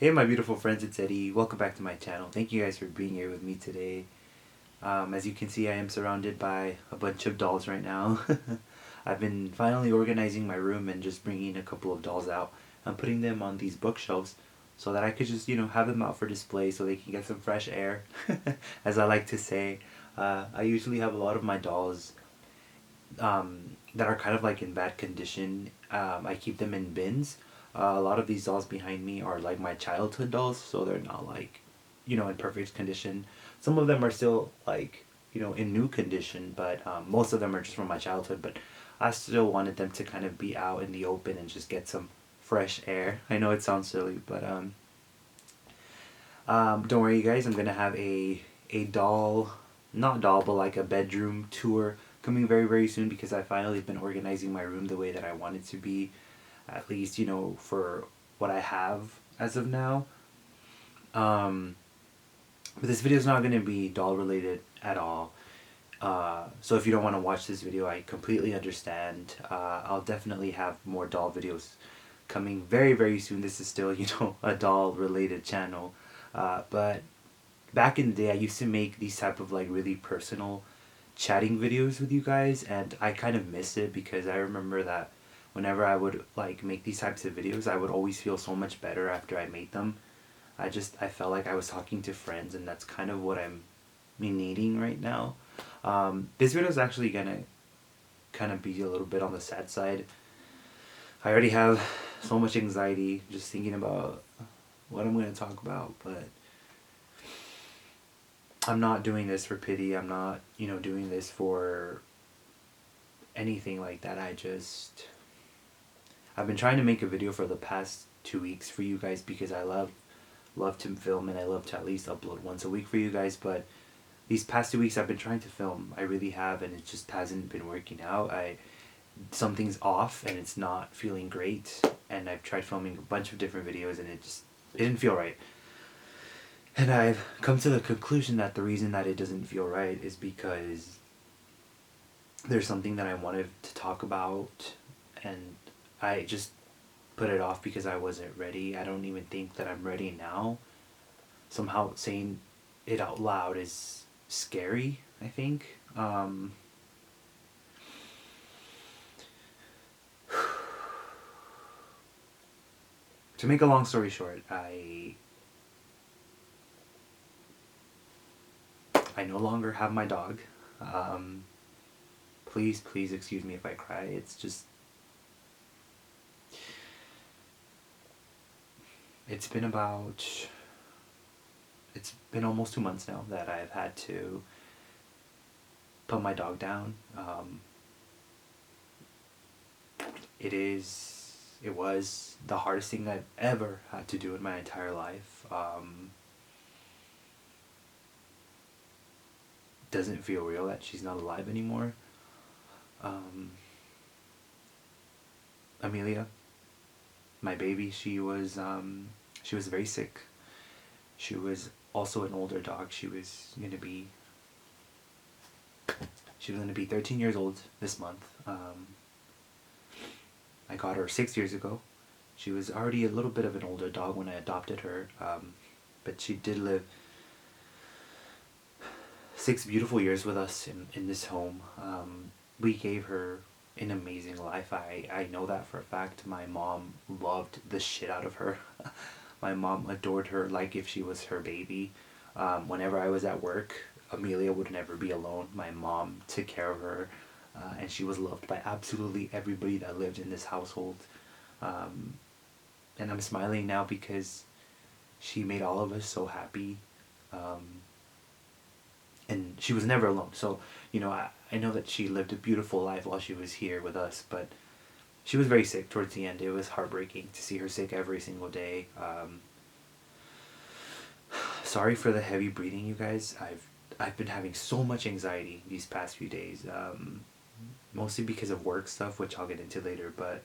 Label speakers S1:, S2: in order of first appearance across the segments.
S1: Hey my beautiful friends, it's Eddie. Welcome back to my channel. Thank you guys for being here with me today. As you can see, I am surrounded by a bunch of dolls right now. I've been finally organizing my room and just bringing a couple of dolls out and putting them on these bookshelves so that I could just, have them out for display so they can get some fresh air, as I like to say. I usually have a lot of my dolls that are kind of like in bad condition. I keep them in bins. A lot of these dolls behind me are like my childhood dolls, so they're not like, in perfect condition. Some of them are still like, in new condition, but most of them are just from my childhood. But I still wanted them to kind of be out in the open and just get some fresh air. I know it sounds silly, but don't worry, you guys. I'm gonna have a doll, not doll, but like a bedroom tour coming very very soon because I finally been organizing my room the way that I want it to be, at least for what I have as of now. Um, but this video is not gonna be doll related at all. So if you don't want to watch this video, I completely understand. I'll definitely have more doll videos coming very very soon. This is still a doll related channel, but back in the day I used to make these type of like really personal chatting videos with you guys, and I kind of miss it because I remember that whenever I would like make these types of videos, I would always feel so much better after I made them. I felt like I was talking to friends, and that's kind of what I'm needing right now. This video is actually gonna kind of be a little bit on the sad side. I already have so much anxiety just thinking about what I'm gonna talk about, but I'm not doing this for pity. I'm not, doing this for anything like that. I've been trying to make a video for the past 2 weeks for you guys because I love to film, and I love to at least upload once a week for you guys, but these past 2 weeks I've been trying to film. I really have, and it just hasn't been working out. Something's off and it's not feeling great, and I've tried filming a bunch of different videos and it didn't feel right. And I've come to the conclusion that the reason that it doesn't feel right is because there's something that I wanted to talk about, and I just put it off because I wasn't ready. I don't even think that I'm ready now. Somehow saying it out loud is scary, I think. To make a long story short, I no longer have my dog. Please excuse me if I cry. It's been about, it's been almost 2 months now that I've had to put my dog down. It was the hardest thing I've ever had to do in my entire life. Doesn't feel real that she's not alive anymore. Amelia, my baby, she was very sick. She was also an older dog. She was gonna be 13 years old this month. I got her 6 years ago. She was already a little bit of an older dog when I adopted her, but she did live 6 beautiful years with us in this home. We gave her an amazing life. I know that for a fact. My mom loved the shit out of her. My mom adored her like if she was her baby. Whenever I was at work, Amelia would never be alone. My mom took care of her, and she was loved by absolutely everybody that lived in this household. And I'm smiling now because she made all of us so happy. And she was never alone. So, I know that she lived a beautiful life while she was here with us, but she was very sick towards the end. It was heartbreaking to see her sick every single day. Sorry for the heavy breathing, you guys. I've been having so much anxiety these past few days, mostly because of work stuff, which I'll get into later, but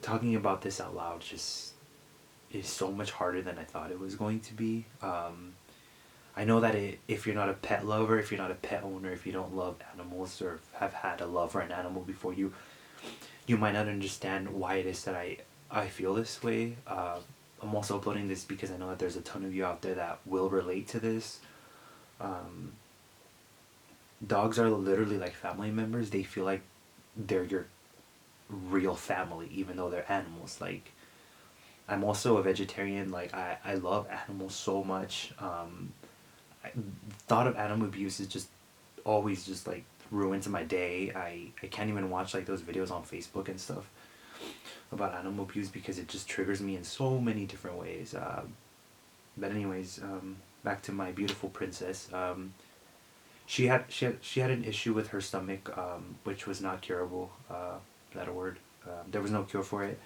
S1: talking about this out loud just is so much harder than I thought it was going to be. I know that if you're not a pet lover, if you're not a pet owner, if you don't love animals or have had a love for an animal before, you might not understand why it is that I feel this way. I'm also uploading this because I know that there's a ton of you out there that will relate to this. Um, Dogs are literally like family members. They feel like they're your real family, even though they're animals. Like, I'm also a vegetarian. Like, I love animals so much. Thought of animal abuse is just always just like ruins my day. I can't even watch like those videos on Facebook and stuff about animal abuse because it just triggers me in so many different ways. But anyways, back to my beautiful princess. She had an issue with her stomach, which was not curable. Is that a word? There was no cure for it.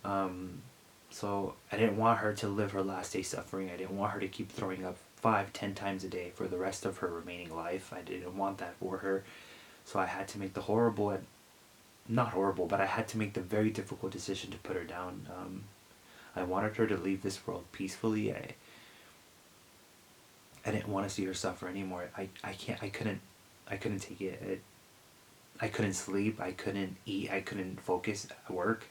S1: Um, so I didn't want her to live her last day suffering. I didn't want her to keep throwing up 5, 10 times a day for the rest of her remaining life. I didn't want that for her. So I had to make the horrible and not horrible, but I had to make the very difficult decision to put her down. I wanted her to leave this world peacefully. I didn't want to see her suffer anymore. I couldn't take it. I couldn't sleep. I couldn't eat. I couldn't focus at work.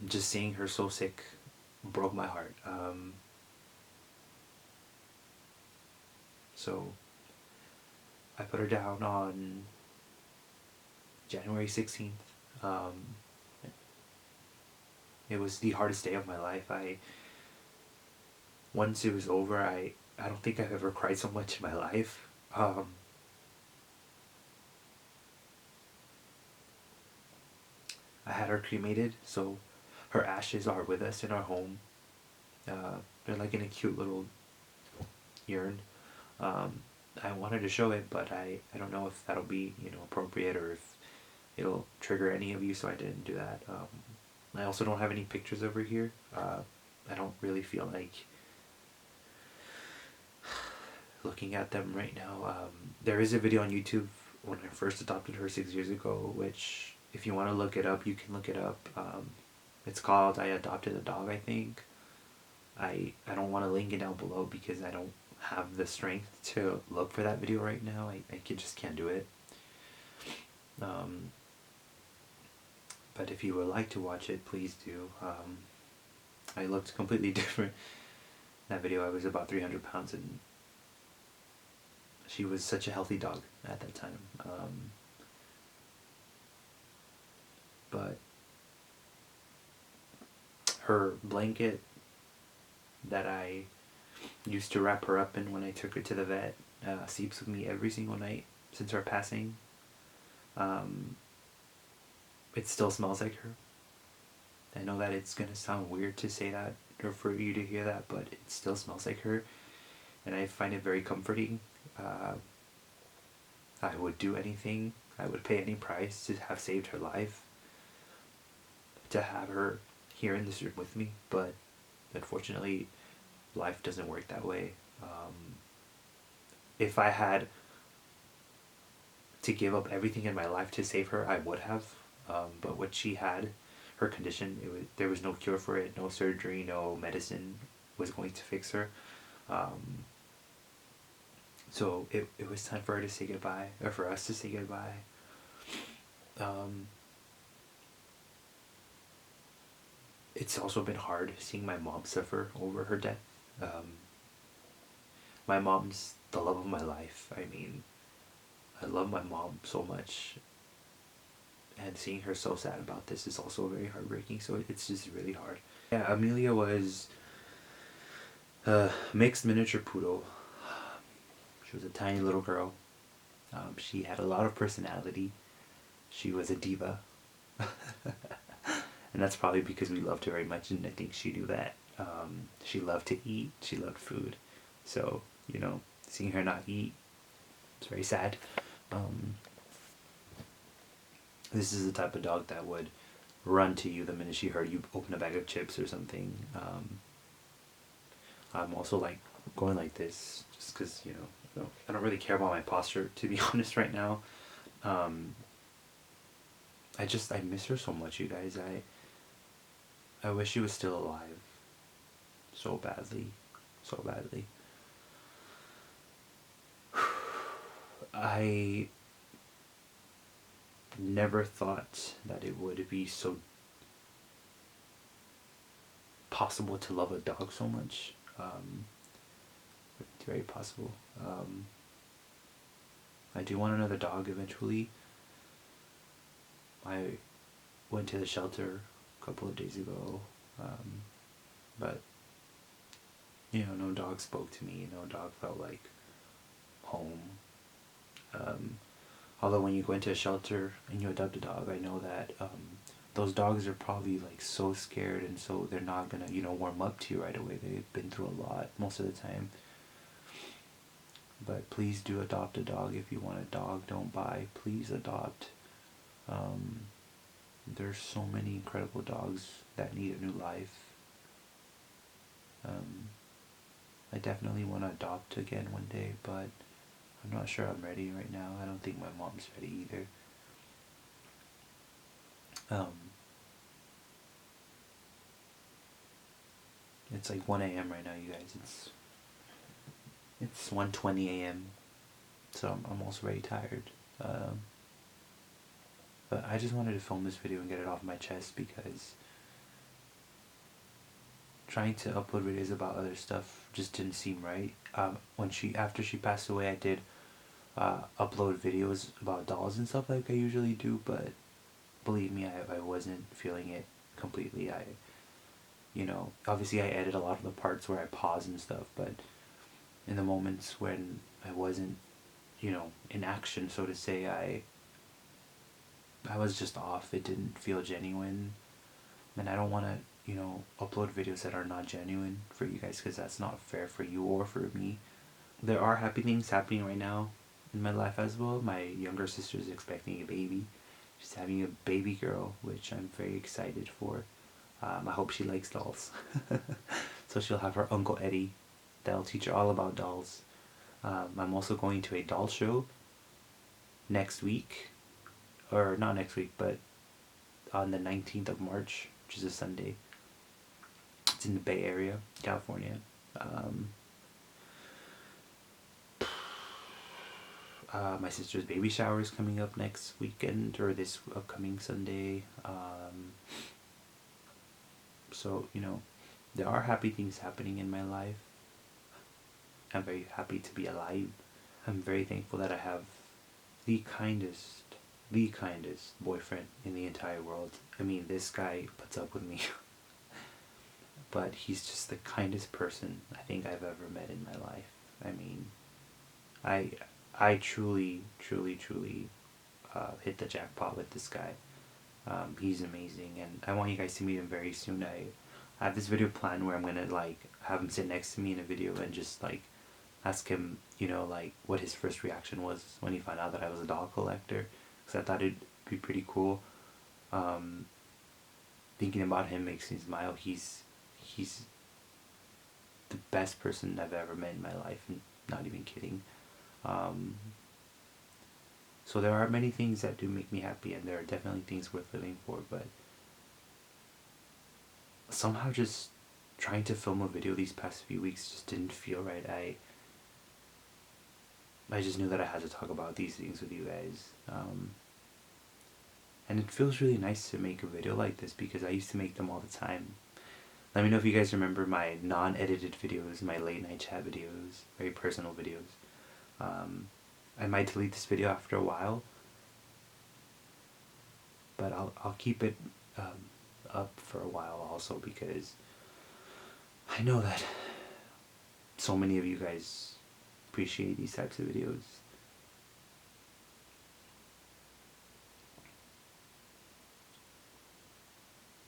S1: Just seeing her so sick broke my heart. So I put her down on January 16th. Um, it was the hardest day of my life. Once it was over, I don't think I've ever cried so much in my life. I had her cremated, so her ashes are with us in our home. They're like in a cute little urn. Um, I wanted to show it, but I don't know if that'll be appropriate or if it'll trigger any of you, so I didn't do that. I also don't have any pictures over here. I don't really feel like looking at them right now. There is a video on YouTube when I first adopted her 6 years ago, which if you want to look it up, you can look it up. It's called I Adopted a Dog, I think. I don't want to link it down below because I don't have the strength to look for that video right now. Just can't do it. But if you would like to watch it, please do. I looked completely different in that video. I was about 300 pounds and she was such a healthy dog at that time. But her blanket that I used to wrap her up in when I took her to the vet sleeps with me every single night since her passing. It still smells like her. I know that it's gonna sound weird to say that or for you to hear that, but it still smells like her, and I find it very comforting. I would do anything, I would pay any price to have saved her life, to have her here in this room with me, but unfortunately, life doesn't work that way. If I had to give up everything in my life to save her, I would have. But what she had, her condition, there was no cure for it, no surgery, no medicine was going to fix her. So it was time for her to say goodbye, or for us to say goodbye. It's also been hard seeing my mom suffer over her death. My mom's the love of my life. I mean, I love my mom so much, and seeing her so sad about this is also very heartbreaking, so it's just really hard. Yeah, Amelia was a mixed miniature poodle. She was a tiny little girl. She had a lot of personality. She was a diva. And that's probably because we loved her very much, and I think she knew that. She loved to eat. She loved food. So, seeing her not eat, it's very sad. This is the type of dog that would run to you the minute she heard you open a bag of chips or something. I'm also like going like this just because, I don't really care about my posture, to be honest, right now. I miss her so much, you guys. I wish she was still alive. So badly. So badly. never thought that it would be so possible to love a dog so much. It's very possible. I do want another dog eventually. I went to the shelter a couple of days ago, but no dog spoke to me. No dog felt like home. Although when you go into a shelter and you adopt a dog, I know that those dogs are probably like so scared, and so they're not gonna warm up to you right away. They've been through a lot most of the time. But please do adopt a dog if you want a dog. Don't buy. Please adopt. There's so many incredible dogs that need a new life. I definitely want to adopt again one day, but I'm not sure I'm ready right now. I don't think my mom's ready either. It's like 1 a.m. right now, you guys. It's 1:20 a.m. So I'm also very tired. But I just wanted to film this video and get it off my chest, because trying to upload videos about other stuff just didn't seem right. After she passed away, I did upload videos about dolls and stuff like I usually do, but believe me, I wasn't feeling it completely. Obviously I edit a lot of the parts where I pause and stuff, but in the moments when I wasn't, in action, so to say, I was just off. It didn't feel genuine, and I don't want to, upload videos that are not genuine for you guys, because that's not fair for you or for me. There are happy things happening right now in my life as well. My younger sister is expecting a baby. She's having a baby girl, which I'm very excited for. I hope she likes dolls. So she'll have her Uncle Eddie that'll teach her all about dolls. I'm also going to a doll show next week, or not next week, but on the 19th of March, which is a Sunday. It's in the Bay Area, California. My sister's baby shower is coming up next weekend, or this upcoming Sunday. So, there are happy things happening in my life. I'm very happy to be alive. I'm very thankful that I have the kindest boyfriend in the entire world. I mean, this guy puts up with me. But he's just the kindest person I think I've ever met in my life. I mean, I truly hit the jackpot with this guy. He's amazing, and I want you guys to meet him very soon. I have this video planned where I'm gonna have him sit next to me in a video and just ask him, what his first reaction was when he found out that I was a doll collector, because I thought it'd be pretty cool. Thinking about him makes me smile. He's the best person I've ever met in my life, and not even kidding. So there are many things that do make me happy, and there are definitely things worth living for, but somehow just trying to film a video these past few weeks just didn't feel right. I just knew that I had to talk about these things with you guys. And it feels really nice to make a video like this, because I used to make them all the time. Let me know if you guys remember my non-edited videos, my late night chat videos, very personal videos. I might delete this video after a while, but I'll keep it up for a while also, because I know that so many of you guys appreciate these types of videos.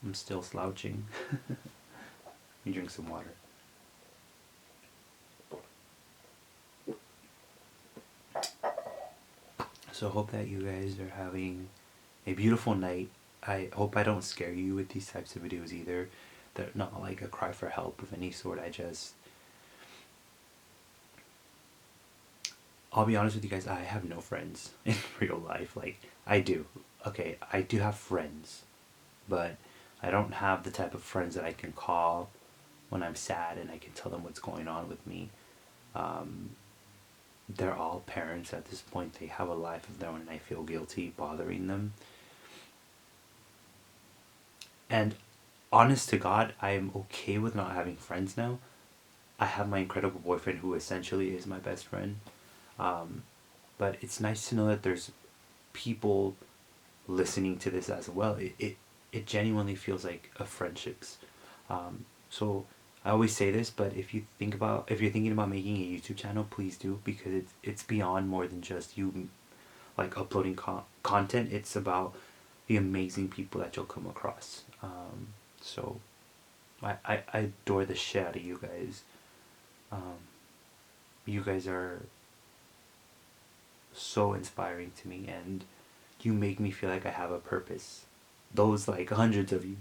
S1: I'm still slouching. Let me drink some water. So I hope that you guys are having a beautiful night. I hope I don't scare you with these types of videos either. They're not like a cry for help of any sort. I'll be honest with you guys, I have no friends in real life. I do. Okay, I do have friends, but I don't have the type of friends that I can call when I'm sad and I can tell them what's going on with me. they're all parents at this point. They have a life of their own, and I feel guilty bothering them. And honest to God, I am okay with not having friends now. I have my incredible boyfriend who essentially is my best friend. Um, but it's nice to know that there's people listening to this as well. It genuinely feels like a friendships. So I always say this, but if you're thinking about making a YouTube channel, please do, because it's beyond more than just you like uploading content. It's about the amazing people that you'll come across. So I adore the shit out of you guys. Um, you guys are so inspiring to me, and you make me feel like I have a purpose. Those like hundreds of you,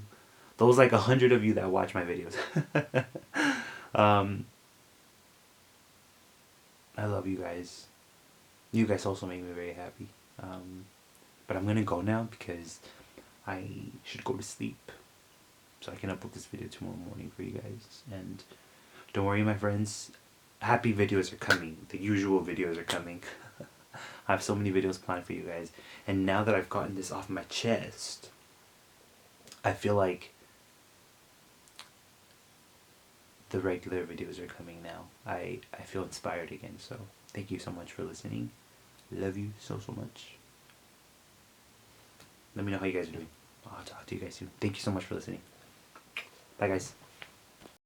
S1: those like 100 of you that watch my videos. um, I love you guys. You guys also make me very happy. But I'm gonna go now because I should go to sleep so I can upload this video tomorrow morning for you guys. And don't worry, my friends. Happy videos are coming. The usual videos are coming. I have so many videos planned for you guys. And now that I've gotten this off my chest, I feel like the regular videos are coming now. I feel inspired again. So thank you so much for listening. Love you so, so much. Let me know how you guys are doing. I'll talk to you guys soon. Thank you so much for listening. Bye, guys.